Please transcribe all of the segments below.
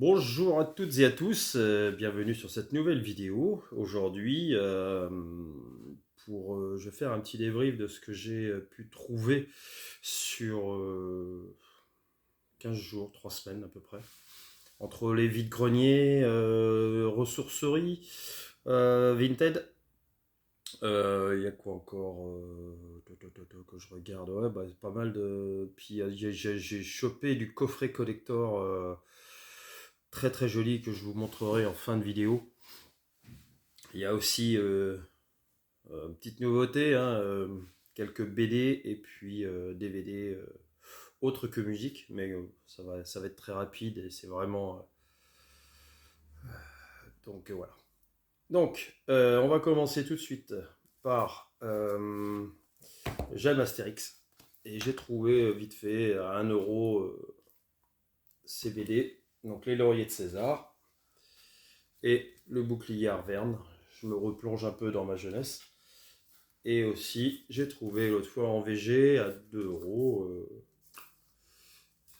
Bonjour à toutes et à tous, bienvenue sur cette nouvelle vidéo. Aujourd'hui, je vais faire un petit débrief de ce que j'ai pu trouver sur 15 jours, 3 semaines à peu près. Entre les vides-greniers, ressourceries, Vinted. Il y a quoi encore que je regarde? Ouais, bah, pas mal de. Puis j'ai chopé du coffret collector très très joli que je vous montrerai en fin de vidéo. Il y a aussi une petite nouveauté, hein, quelques BD et puis DVD autres que musique, mais ça va être très rapide et c'est vraiment. Donc voilà. Donc, on va commencer tout de suite par j'aime Astérix. Et j'ai trouvé vite fait à 1 euro ces BD. Donc, Les Lauriers de César et Le Bouclier Arverne. Je me replonge un peu dans ma jeunesse. Et aussi, j'ai trouvé l'autre fois en VG à 2 euros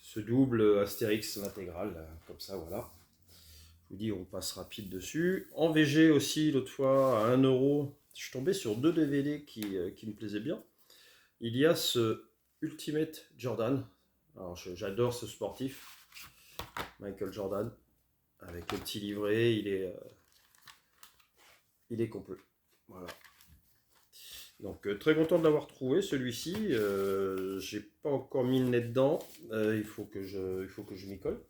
ce double Astérix l'intégrale. Comme ça, voilà. Je vous dis, on passe rapide dessus. En VG aussi, l'autre fois, à 1 euro, je suis tombé sur 2 DVD qui me plaisaient bien. Il y a ce Ultimate Jordan. Alors, j'adore ce sportif, Michael Jordan, avec le petit livret, il est complet. Voilà. Donc, très content de l'avoir trouvé, celui-ci. J'ai pas encore mis le nez dedans. Il faut que je m'y colle.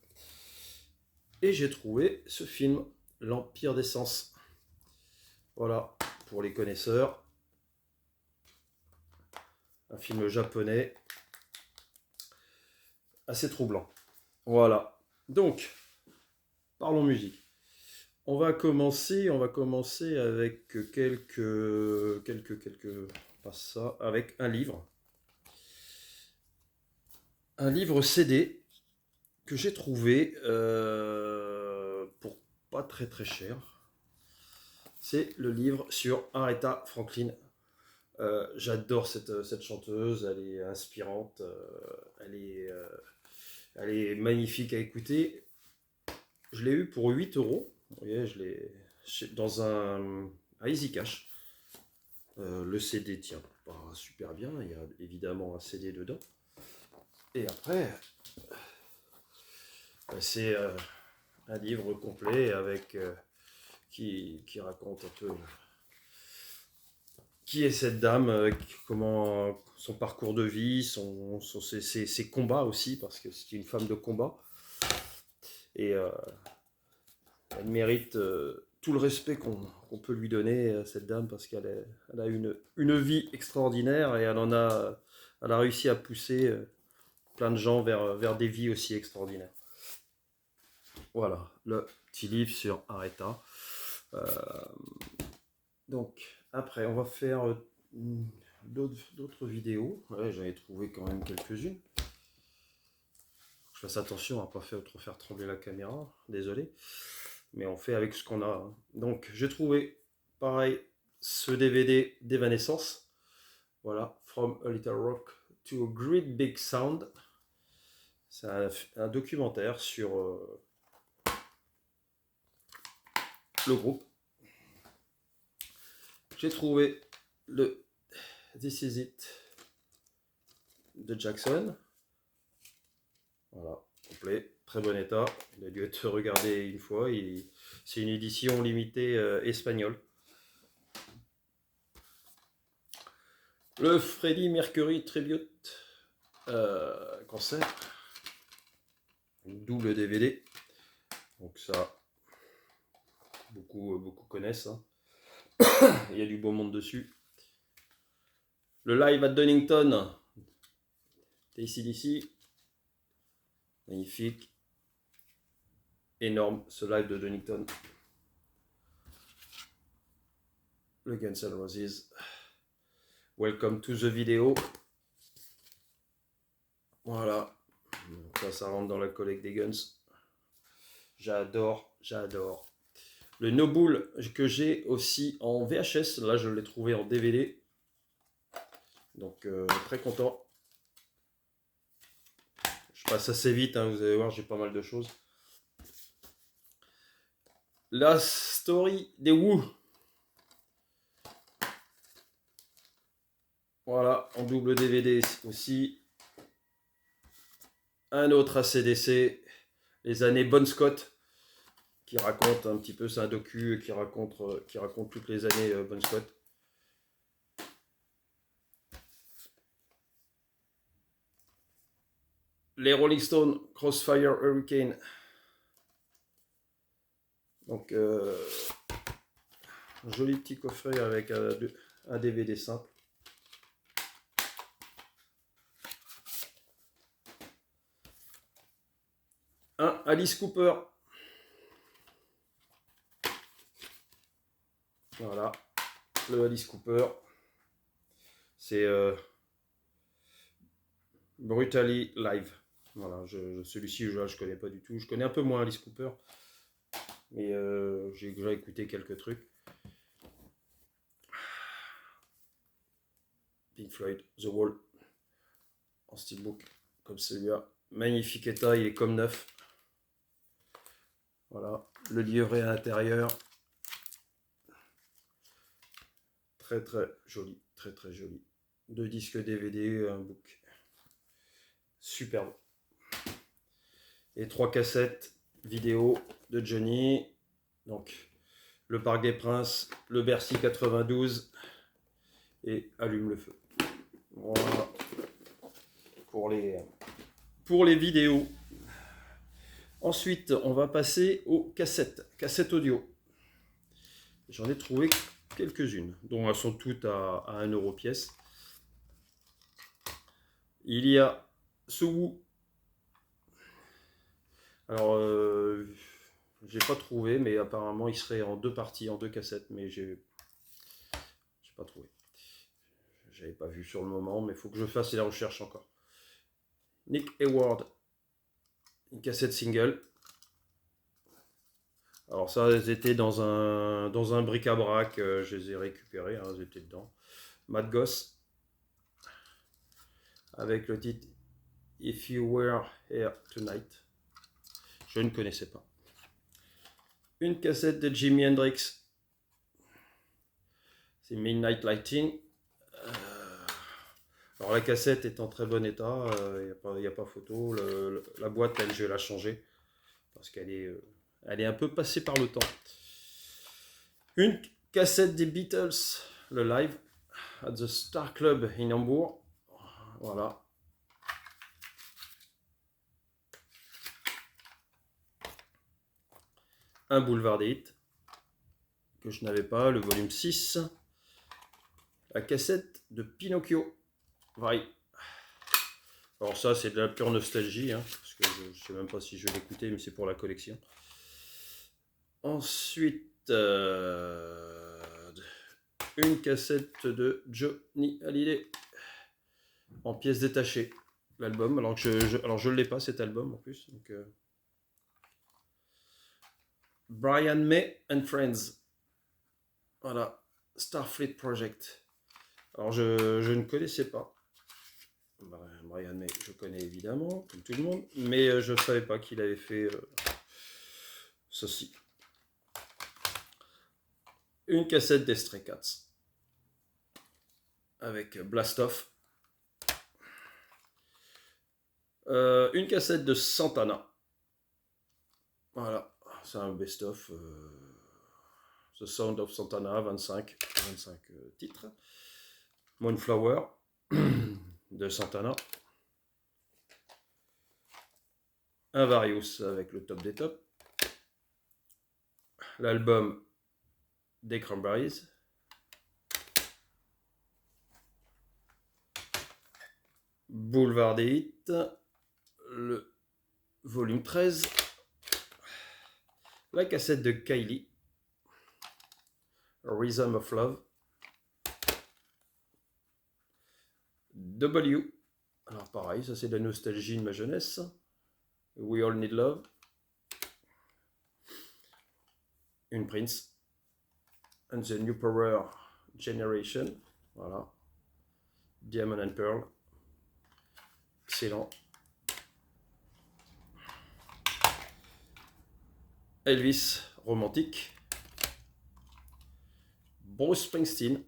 Et j'ai trouvé ce film, L'Empire des Sens. Voilà, pour les connaisseurs. Un film japonais assez troublant. Voilà. Donc, parlons musique. On va commencer avec pas ça, avec un livre CD que j'ai trouvé pour pas très très cher. C'est le livre sur Aretha Franklin. J'adore cette chanteuse, elle est inspirante, elle est magnifique à écouter. Je l'ai eu pour 8 euros. Vous voyez, je l'ai dans à Easy Cash. Le CD tient pas super bien, il y a évidemment un CD dedans. Et après, c'est un livre complet avec qui raconte un peu qui est cette dame, comment son parcours de vie, ses combats aussi, parce que c'est une femme de combat. Et elle mérite tout le respect qu'on peut lui donner, cette dame, parce elle a une vie extraordinaire et elle a réussi à pousser plein de gens vers des vies aussi extraordinaires. Voilà, le petit livre sur Aretha. Euh, donc, après, on va faire d'autres vidéos. Ouais, j'en ai trouvé quand même quelques-unes. Je fasse attention à ne pas trop faire trembler la caméra, désolé. Mais on fait avec ce qu'on a, hein. Donc, j'ai trouvé, pareil, ce DVD d'Evanescence. Voilà, From a Little Rock to a Great Big Sound. C'est un documentaire sur le groupe. J'ai trouvé le This Is It de Jackson. Voilà, complet, très bon état. Il a dû être regardé une fois. C'est une édition limitée espagnole. Le Freddie Mercury Tribute concert. Double DVD. Donc ça, beaucoup connaissent, hein. Il y a du beau monde dessus. Le live à Donington d'ACDC. Magnifique. Énorme ce live de Donington. Le Guns N' Roses. Welcome to the video. Voilà. Donc ça rentre dans la collecte des Guns. J'adore. Le Nobull que j'ai aussi en VHS. Là, je l'ai trouvé en DVD. Donc, très content. Je passe assez vite, hein, vous allez voir, j'ai pas mal de choses. La Story des Who. Voilà, en double DVD aussi. Un autre ACDC, les années Bon Scott, qui raconte un petit peu, c'est un docu qui raconte toutes les années Bon Scott. Les Rolling Stones, Crossfire Hurricane. Donc, joli petit coffret avec un DVD simple. Un Alice Cooper. Voilà, le Alice Cooper. C'est Brutally Live. Voilà, celui-ci, je connais pas du tout. Je connais un peu moins Alice Cooper, mais j'ai déjà écouté quelques trucs. Pink Floyd, The Wall, en steelbook, comme celui-là. Magnifique état, il est comme neuf. Voilà, le livret à l'intérieur. Très très joli, très très joli. 2 disques DVD, un book. Superbe. Et 3 cassettes vidéo de Johnny. Donc, Le Parc des Princes, le Bercy 92 et Allume le feu. Voilà. Pour les vidéos. Ensuite, on va passer aux cassettes audio. J'en ai trouvé quelques-unes, dont elles sont toutes à 1 euro pièce. Il y a ce Who. Alors, j'ai pas trouvé, mais apparemment il serait en 2 parties, en 2 cassettes, mais j'ai pas trouvé. J'avais pas vu sur le moment, mais il faut que je fasse la recherche encore. Nick Hayward, une cassette single. Alors ça, elles étaient dans un bric-à-brac, je les ai récupérées, hein, elles étaient dedans. Mad Goss, avec le titre If You Were Here Tonight. Je ne connaissais pas. Une cassette de Jimi Hendrix. C'est Midnight Lighting. Alors la cassette est en très bon état, il n'y a pas photo. La boîte, elle, je vais la changer parce qu'elle est un peu passée par le temps. Une cassette des Beatles, le live, at the Star Club in Hambourg. Voilà. Un Boulevard des Hits, que je n'avais pas, le volume 6. La cassette de Pinocchio. Ouais. Alors ça, c'est de la pure nostalgie, hein, parce que je ne sais même pas si je vais l'écouter, mais c'est pour la collection. Ensuite, une cassette de Johnny Hallyday en pièces détachées. L'album, alors je ne l'ai pas cet album en plus. Donc, Brian May and Friends. Voilà, Starfleet Project. Alors je ne connaissais pas. Brian May, je connais évidemment, comme tout le monde, mais je ne savais pas qu'il avait fait ceci. Une cassette des Stray Cats avec Blast Off. Une cassette de Santana. Voilà, c'est un best-of. The Sound of Santana, 25 titres. Moonflower de Santana. Un Various avec le top des tops. L'album des Cranberries. Boulevard des Hits. Le volume 13. La cassette de Kylie. Rhythm of Love. W. Alors pareil, ça c'est de la nostalgie de ma jeunesse. We All Need Love. Une Prince. And the New Power Generation. Voilà. Diamond and Pearl. Excellent. Elvis romantique. Bruce Springsteen.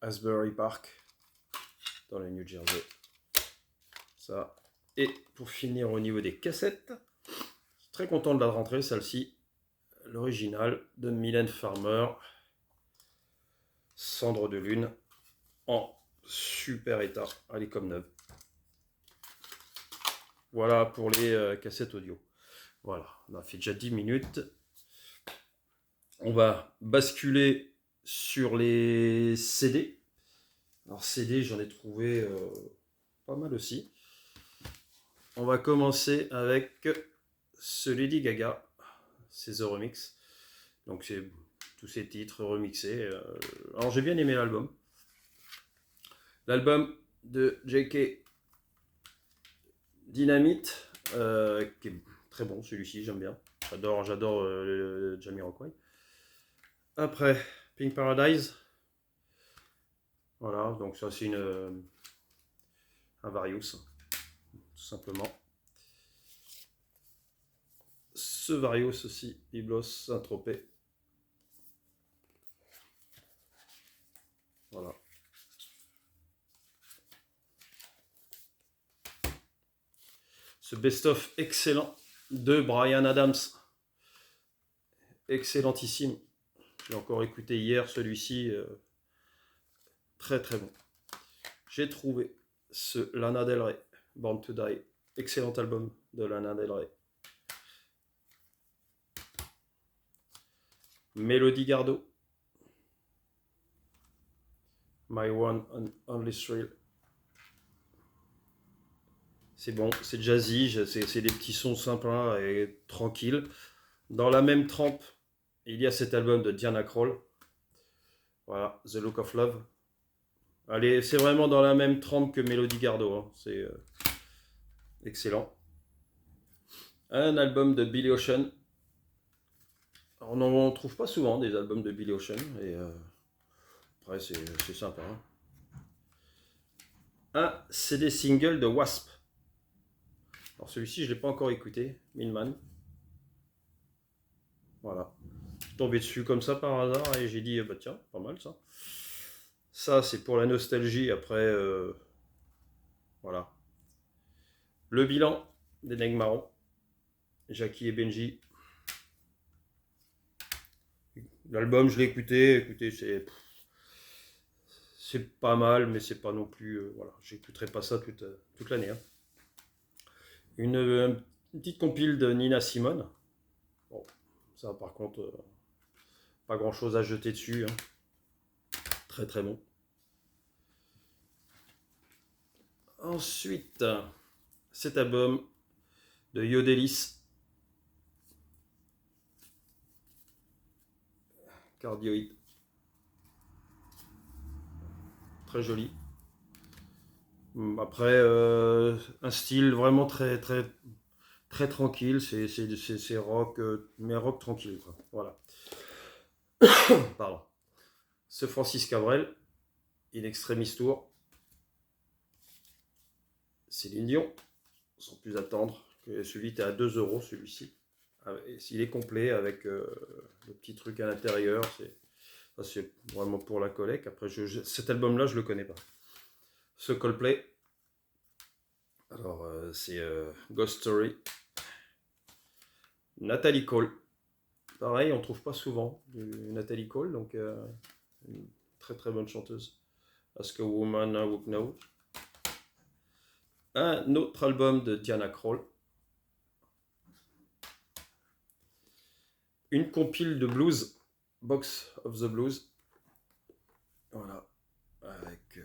Asbury Park, dans le New Jersey. Ça. Et pour finir au niveau des cassettes, très content de la rentrée, celle-ci. L'original de Mylène Farmer. Cendre de lune. En super état. Elle est comme neuve. Voilà pour les cassettes audio. Voilà, on a fait déjà 10 minutes. On va basculer sur les CD. Alors CD, j'en ai trouvé pas mal aussi. On va commencer avec ce Lady Gaga. C'est The Remix. Donc c'est tous ces titres remixés. Alors j'ai bien aimé l'album. L'album de J.K. Dynamite, qui est très bon, celui-ci, j'aime bien. J'adore Jamiroquai. Après, Pink Paradise. Voilà, donc ça c'est un Various, tout simplement. Ce Various aussi, Biblos Saint-Tropez. Voilà. Ce best-of excellent de Bryan Adams. Excellentissime. J'ai encore écouté hier celui-ci. Très très bon. J'ai trouvé ce Lana Del Rey, Born to Die. Excellent album de Lana Del Rey. Melody Gardot. My One and Only Thrill. C'est bon, c'est jazzy, c'est des petits sons sympas et tranquilles. Dans la même trempe, il y a cet album de Diana Krall. Voilà, The Look of Love. Allez, c'est vraiment dans la même trempe que Melody Gardot. Hein. C'est excellent. Un album de Billy Ocean. On n'en trouve pas souvent des albums de Billy Ocean. Et après, c'est sympa. Hein. Un CD single de Wasp. Alors celui-ci, je ne l'ai pas encore écouté. Millman. Voilà. Je suis tombé dessus comme ça par hasard et j'ai dit, bah tiens, pas mal ça. Ça, c'est pour la nostalgie. Après, voilà. Le bilan des Nègres Marrons. Jackie et Benji. L'album, je l'ai écouté. Écoutez, c'est pas mal, mais c'est pas non plus. Voilà, j'écouterai pas ça toute l'année. Hein. Une petite compile de Nina Simone. Bon, ça, par contre, pas grand chose à jeter dessus. Hein. Très très bon. Ensuite, cet album de Yodelis. Cardioïde. Très joli. Après, un style vraiment très très très tranquille. C'est rock, mais rock tranquille. Quoi. Voilà. Pardon. Ce Francis Cabrel, In Extremis Tour. Céline Dion, sans plus attendre. Celui était à 2 € celui-ci. Il est complet avec le petit truc à l'intérieur. C'est vraiment pour la collecte. Après, cet album-là, je ne le connais pas. Ce Coldplay. Alors, c'est Ghost Story. Natalie Cole. Pareil, on ne trouve pas souvent du Natalie Cole. Donc, une très très bonne chanteuse. Ask a Woman Who Knows. Un autre album de Diana Krall. Une compile de blues, Box of the Blues. Voilà. Avec.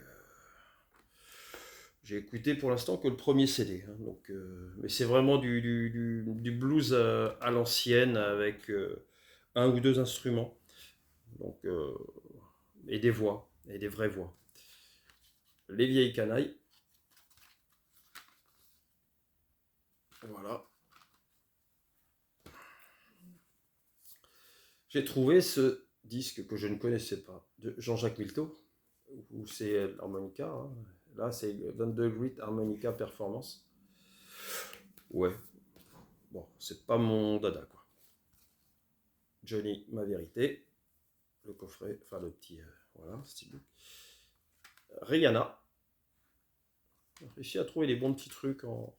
J'ai écouté pour l'instant que le premier CD. Hein, donc, mais c'est vraiment du blues à l'ancienne avec un ou deux instruments. Donc, et des voix, et des vraies voix. Les vieilles canailles. Voilà. J'ai trouvé ce disque que je ne connaissais pas, de Jean-Jacques Milteau, où c'est l'harmonica. Hein. Là, c'est 22 Great Harmonica Performance. Ouais, bon, c'est pas mon dada, quoi. Johnny, ma vérité. Le coffret, enfin le petit, voilà, steelbook. Rihanna. J'ai réussi à trouver les bons petits trucs en...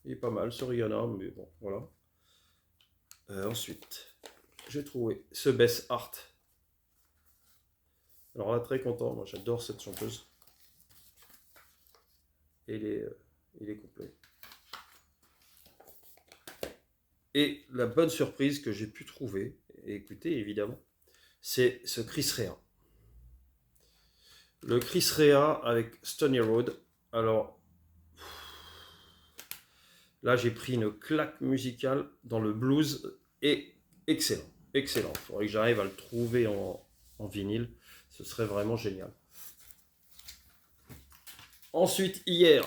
Il est pas mal ce Rihanna, mais bon, voilà. Ensuite, j'ai trouvé ce Best Art. Alors là, très content, moi j'adore cette chanteuse. Et il est complet. Et la bonne surprise que j'ai pu trouver, et écoutez évidemment, c'est ce Chris Rea. Le Chris Rea avec Stony Road. Alors, là j'ai pris une claque musicale dans le blues et excellent. Excellent. Il faudrait que j'arrive à le trouver en vinyle. Ce serait vraiment génial. Ensuite, hier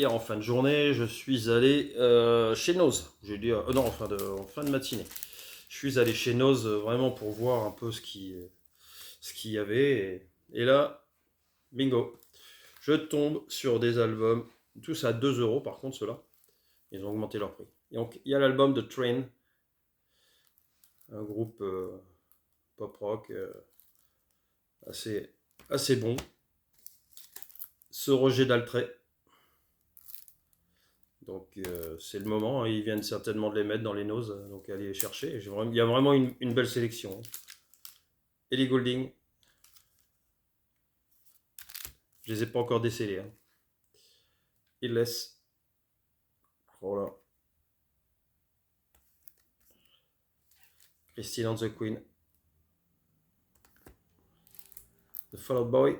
en fin de journée, je suis allé chez Noz. J'ai dit, non, en fin de matinée. Je suis allé chez Noz vraiment pour voir un peu ce qu'il y avait. Et là, bingo, je tombe sur des albums, tous à 2 euros par contre, ceux-là. Ils ont augmenté leur prix. Et donc, il y a l'album de Train, un groupe pop rock assez bon. Ce Roger Daltrey. Donc c'est le moment, hein. Ils viennent certainement de les mettre dans les noses, donc allez les chercher. Il y a vraiment une belle sélection. Ellie Goulding, je les ai pas encore décelés. Hein. Illess, voilà. Christine and the Queen, The Fall Out Boy,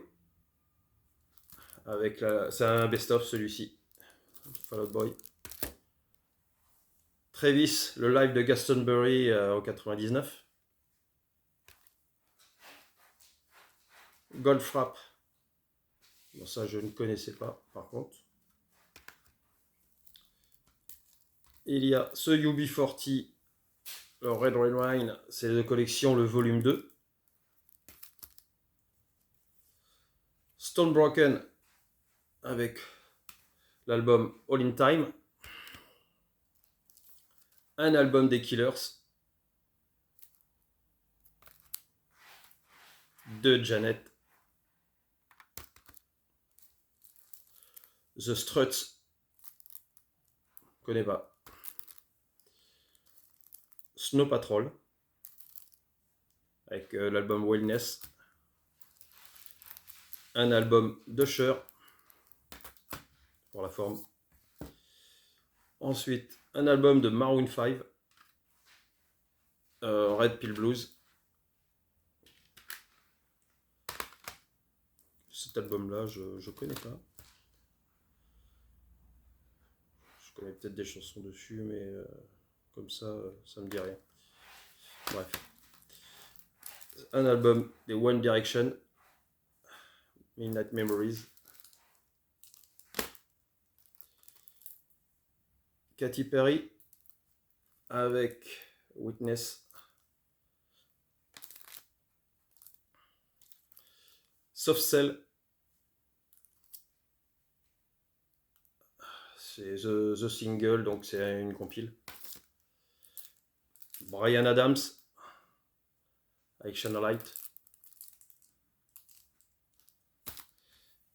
avec c'est un best-of celui-ci. Fall Out Boy. Travis, le live de Glastonbury en 99. Goldfrapp. Bon, ça, je ne connaissais pas, par contre. Il y a ce UB40, le Red Wine, c'est de collection, le volume 2. Stone Broken, avec l'album All in Time. Un album des Killers. De Janet. The Struts. Je connais pas. Snow Patrol. Avec l'album Wellness. Un album d'Usher. Pour la forme. Ensuite, un album de Maroon 5. Red Pill Blues. Cet album-là, je connais pas. Je connais peut-être des chansons dessus, mais comme ça me dit rien. Bref. Un album des One Direction, Midnight Memories. Katy Perry avec Witness. Soft Cell. C'est The Single, donc c'est une compile. Bryan Adams avec Shine a Light.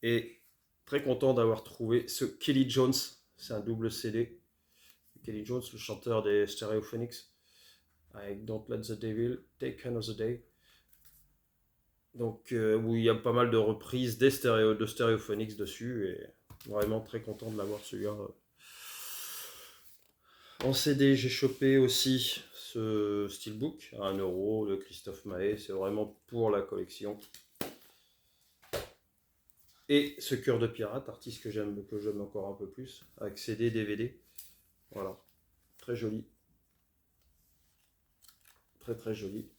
Et très content d'avoir trouvé ce Kelly Jones. C'est un double CD. Kelly Jones, le chanteur des Stereophonics. Avec Don't Let the Devil Take Another Day. Donc où il y a pas mal de reprises de Stereophonics dessus. Et vraiment très content de l'avoir celui-là. En CD, j'ai chopé aussi ce Steelbook à 1 euro de Christophe Mahé. C'est vraiment pour la collection. Et ce Cœur de Pirate, artiste que j'aime encore un peu plus, avec CD, DVD. Voilà, très joli. Très très joli.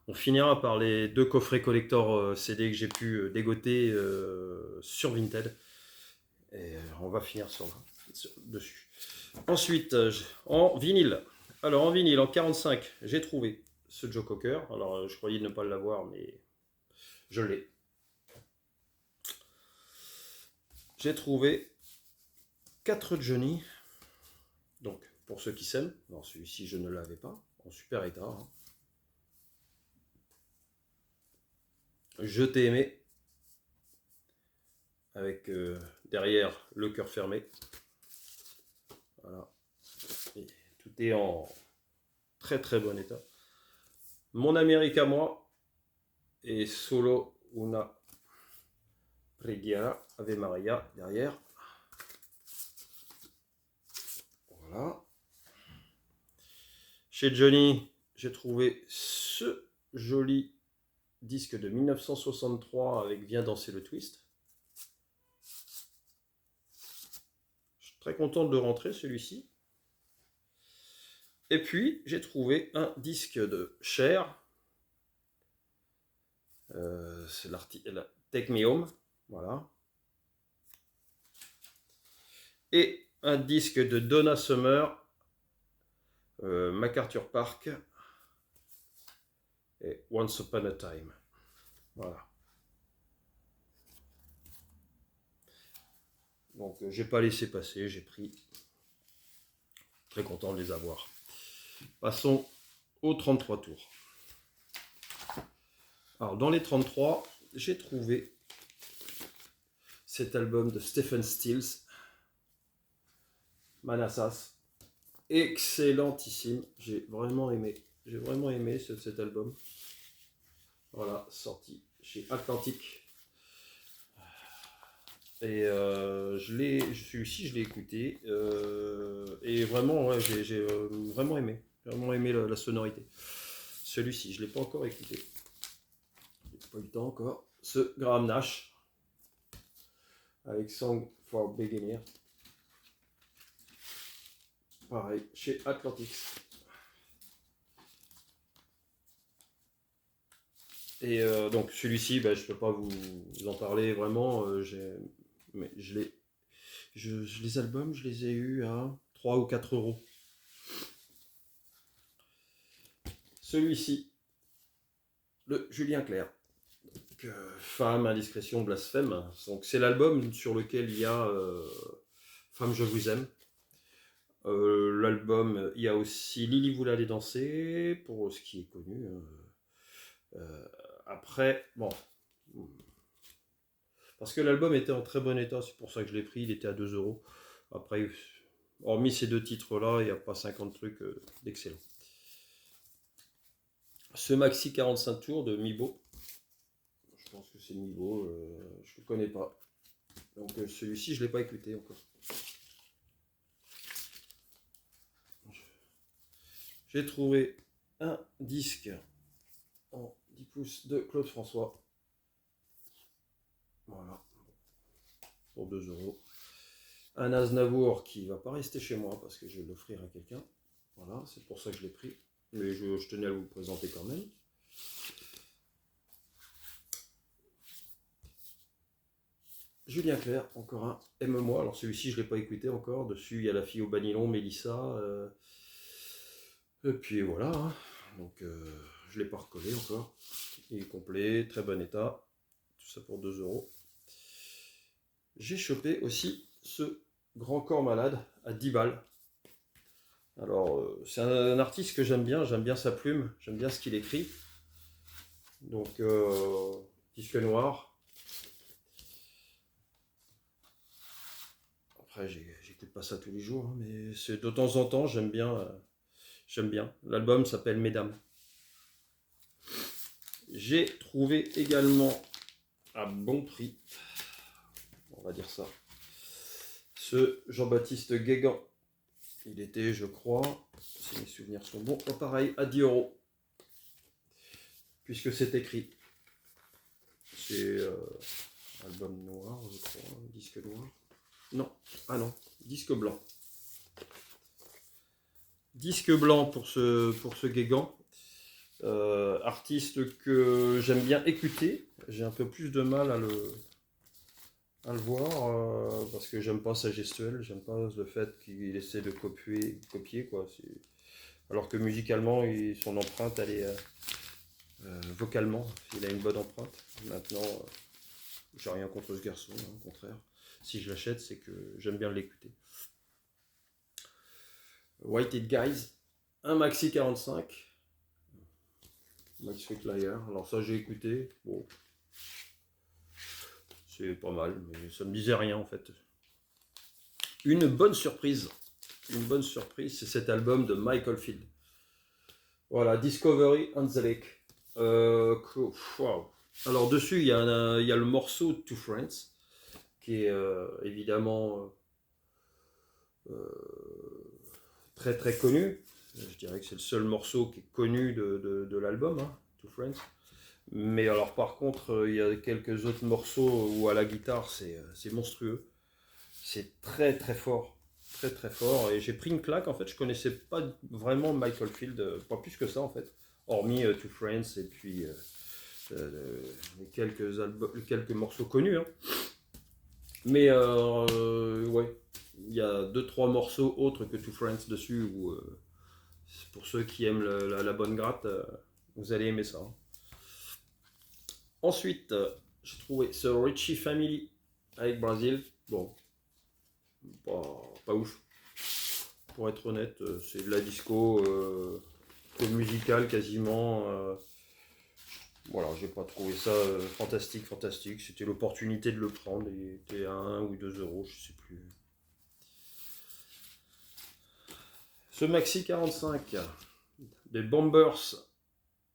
On finira par les 2 coffrets collector CD que j'ai pu dégoter sur Vinted. Et on va finir dessus. Ensuite, en vinyle. Alors en vinyle, en 45, j'ai trouvé ce Joe Cocker. Alors je croyais ne pas l'avoir, mais je l'ai. j'ai trouvé 4 Johnny. Donc, pour ceux qui s'aiment, alors celui-ci je ne l'avais pas, en super état. Hein. Je t'ai aimé, avec derrière le cœur fermé. Voilà. Et tout est en très très bon état. Mon Amérique à moi et Solo una preghiera Ave Maria derrière. Voilà. Chez Johnny, j'ai trouvé ce joli disque de 1963 avec Viens danser le twist. Je suis très content de le rentrer celui-ci. Et puis j'ai trouvé un disque de Cher. C'est l'article Take Me Home. Voilà. Et un disque de Donna Summer, MacArthur Park et Once Upon a Time. Voilà. Donc j'ai pas laissé passer, j'ai pris. Très content de les avoir. Passons aux 33 tours. Alors dans les 33, j'ai trouvé cet album de Stephen Stills, Manassas. Excellentissime, j'ai vraiment aimé cet album. Voilà, sorti chez Atlantic. Et celui-ci je l'ai écouté et vraiment ouais, j'ai vraiment aimé la sonorité. Celui-ci je l'ai pas encore écouté, j'ai pas eu le temps encore. Ce Graham Nash avec Song for Beginner, pareil chez Atlantic. Et donc celui-ci, je peux pas vous en parler vraiment. Mais les albums, je les ai eus à 3 ou 4 euros. Celui-ci, le Julien Clerc. Donc, Femme, indiscrétion, blasphème. Donc c'est l'album sur lequel il y a Femme, je vous aime. L'album, il y a aussi Lily voulait aller danser, pour ce qui est connu. Après, bon, parce que l'album était en très bon état, c'est pour ça que je l'ai pris, il était à 2 euros. Après, hormis ces deux titres-là, il n'y a pas 50 trucs d'excellent. Ce maxi 45 tours de Mibo, je pense que c'est Mibo, je ne le connais pas. Donc celui-ci, je ne l'ai pas écouté encore. J'ai trouvé un disque en 10 pouces de Claude François. Voilà. Pour 2 euros. Un Aznavour qui ne va pas rester chez moi parce que je vais l'offrir à quelqu'un. Voilà, c'est pour ça que je l'ai pris. Mais je tenais à vous le présenter quand même. Julien Clerc, encore un Aime-moi. Alors celui-ci, je ne l'ai pas écouté encore. Dessus, il y a la fille au banilon, Mélissa. Et puis voilà. Hein. Donc, je ne l'ai pas recollé encore. Il est complet, très bon état. Tout ça pour 2 euros. J'ai chopé aussi ce Grand Corps Malade à 10 balles. Alors, c'est un artiste que j'aime bien sa plume, j'aime bien ce qu'il écrit. Donc, disque noir. Après, j'écoute pas ça tous les jours, hein, mais c'est de temps en temps, j'aime bien. L'album s'appelle Mesdames. J'ai trouvé également à bon prix, on va dire ça, ce Jean-Baptiste Guégan. Il était, je crois, si mes souvenirs sont bons, pareil, à 10 euros. Puisque c'est écrit. C'est album noir, je crois, disque noir. Non, ah non, disque blanc. Disque blanc pour ce Guégan. Artiste que j'aime bien écouter. J'ai un peu plus de mal à le voir parce que j'aime pas sa gestuelle, j'aime pas le fait qu'il essaie de copier quoi. Alors que musicalement, son empreinte, elle est vocalement, il a une bonne empreinte. Maintenant, J'ai rien contre ce garçon, hein, au contraire. Si je l'achète, c'est que j'aime bien l'écouter. White-Head Guys, un maxi 45. Max Flyer. Alors ça j'ai écouté. Bon. C'est pas mal, mais ça me disait rien en fait. Une bonne surprise. Une bonne surprise, c'est cet album de Michael Field. Voilà, Discovery on the Lake. Wow. Alors dessus, il y a le morceau Two Friends, qui est évidemment très très connu. Je dirais que c'est le seul morceau qui est connu de l'album, hein, Two Friends. Mais alors par contre, il y a quelques autres morceaux où à la guitare, c'est monstrueux. C'est très très fort. Très très fort. Et j'ai pris une claque, en fait, je connaissais pas vraiment Michael Field, pas plus que ça en fait. Hormis Two Friends et puis quelques morceaux connus. Hein. Mais ouais, il y a 2-3 morceaux autres que Two Friends dessus où pour ceux qui aiment la bonne gratte, vous allez aimer ça. Hein. Ensuite, j'ai trouvé ce Richie Family avec Brazil. Bon, pas ouf. Pour être honnête, c'est de la disco musicale quasiment. Voilà, j'ai pas trouvé ça fantastique. C'était l'opportunité de le prendre. Il était à 1 ou 2 euros, je sais plus. Ce maxi 45 des Bombers,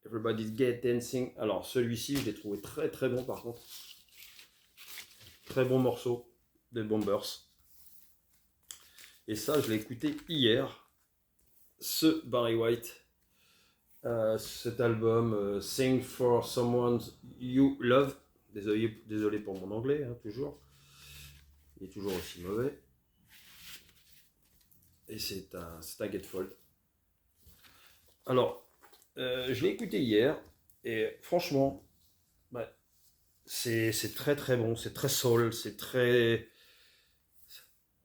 Everybody's Get Dancing. Alors celui-ci, je l'ai trouvé très très bon par contre. Très bon morceau des Bombers. Et ça, je l'ai écouté hier. Ce Barry White. Cet album Sing for Someone You Love. Désolé pour mon anglais, hein, toujours. Il est toujours aussi mauvais. Et c'est un Gatefold. Alors, je l'ai écouté hier. Et franchement, bah, c'est très très bon. C'est très soul. C'est très...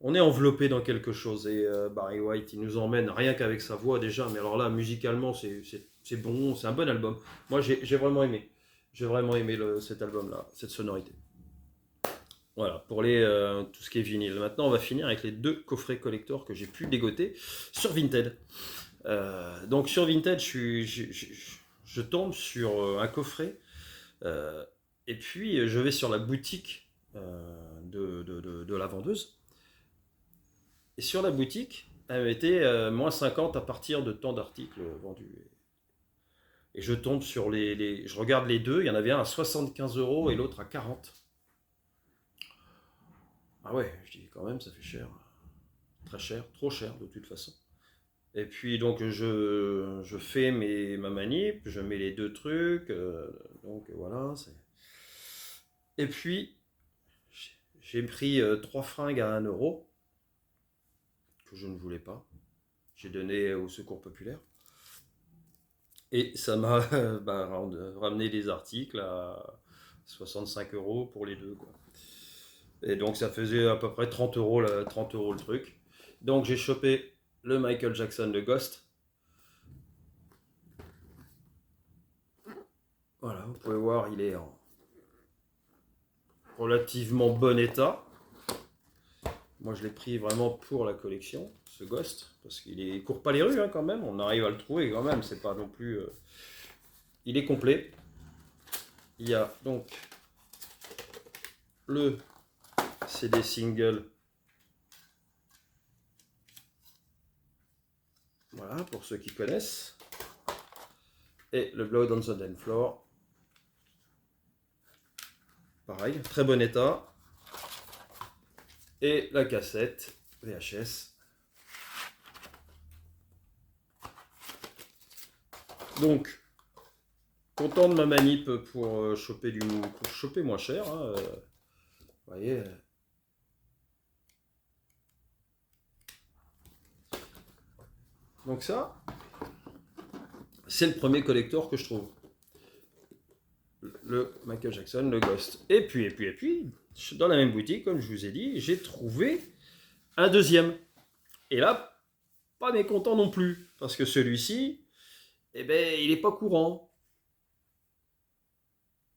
On est enveloppé dans quelque chose. Et Barry White, il nous emmène rien qu'avec sa voix déjà. Mais alors là, musicalement, c'est bon. C'est un bon album. Moi, j'ai vraiment aimé. J'ai vraiment aimé cet album-là, cette sonorité. Voilà, pour tout ce qui est vinyle. Maintenant, on va finir avec les 2 coffrets collector que j'ai pu dégoter sur Vinted. Donc sur Vinted, je tombe sur un coffret et puis je vais sur la boutique de la vendeuse. Et sur la boutique, elle mettait moins 50 à partir de tant d'articles vendus. Et je tombe sur je regarde les deux, il y en avait un à 75 € et l'autre à 40. Ah ouais, je dis quand même, ça fait cher. Très cher, trop cher de toute façon. Et puis donc je fais ma manip, je mets les 2 trucs, donc voilà. Et puis j'ai pris 3 fringues à 1 € que je ne voulais pas. J'ai donné au Secours Populaire. Et ça m'a ramené des articles à 65 € pour les deux, quoi. Et donc ça faisait à peu près 30 € le truc. Donc j'ai chopé le Michael Jackson de Ghost. Voilà, vous pouvez voir, il est en relativement bon état. Moi je l'ai pris vraiment pour la collection, ce Ghost, parce qu'il court pas les rues, hein, quand même. On arrive à le trouver quand même, c'est pas non plus... Il est complet. Il y a donc le CD single. Voilà, pour ceux qui connaissent. Et le Blood on the Dance Floor. Pareil, très bon état. Et la cassette VHS. Donc, content de ma manip pour choper moins cher. Hein, vous voyez. Donc ça, c'est le premier collector que je trouve. Le Michael Jackson, le Ghost. Et puis, dans la même boutique, comme je vous ai dit, j'ai trouvé un deuxième. Et là, pas mécontent non plus. Parce que celui-ci, eh ben, il n'est pas courant.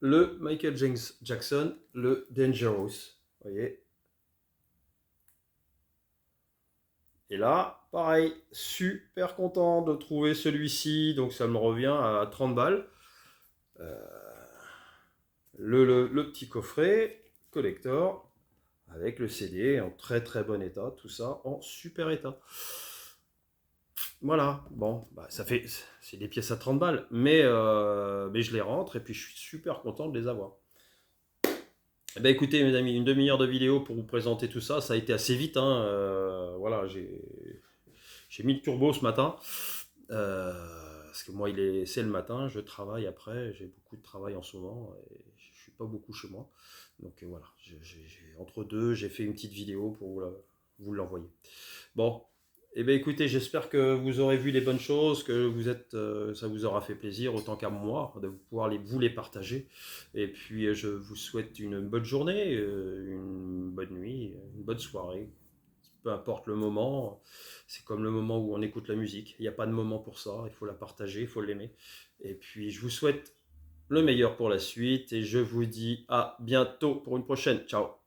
le Michael Jackson, le Dangerous. Vous voyez. Et là, pareil, super content de trouver celui-ci. Donc ça me revient à 30 balles. Le petit coffret collector avec le CD en très très bon état. Tout ça en super état. Voilà, bon, bah, c'est des pièces à 30 balles, mais je les rentre et puis je suis super content de les avoir. Eh ben, écoutez, mes amis, une demi-heure de vidéo pour vous présenter tout ça, ça a été assez vite, hein, voilà, j'ai mis le turbo ce matin, parce que moi, c'est le matin, je travaille après, j'ai beaucoup de travail en ce moment, et je suis pas beaucoup chez moi. Donc voilà, entre deux, j'ai fait une petite vidéo pour vous l'envoyer. Bon, eh bien écoutez, j'espère que vous aurez vu les bonnes choses, que ça vous aura fait plaisir autant qu'à moi de pouvoir vous les partager. Et puis je vous souhaite une bonne journée, une bonne nuit, une bonne soirée. Peu importe le moment, c'est comme le moment où on écoute la musique. Il n'y a pas de moment pour ça, il faut la partager, il faut l'aimer. Et puis je vous souhaite le meilleur pour la suite et je vous dis à bientôt pour une prochaine. Ciao.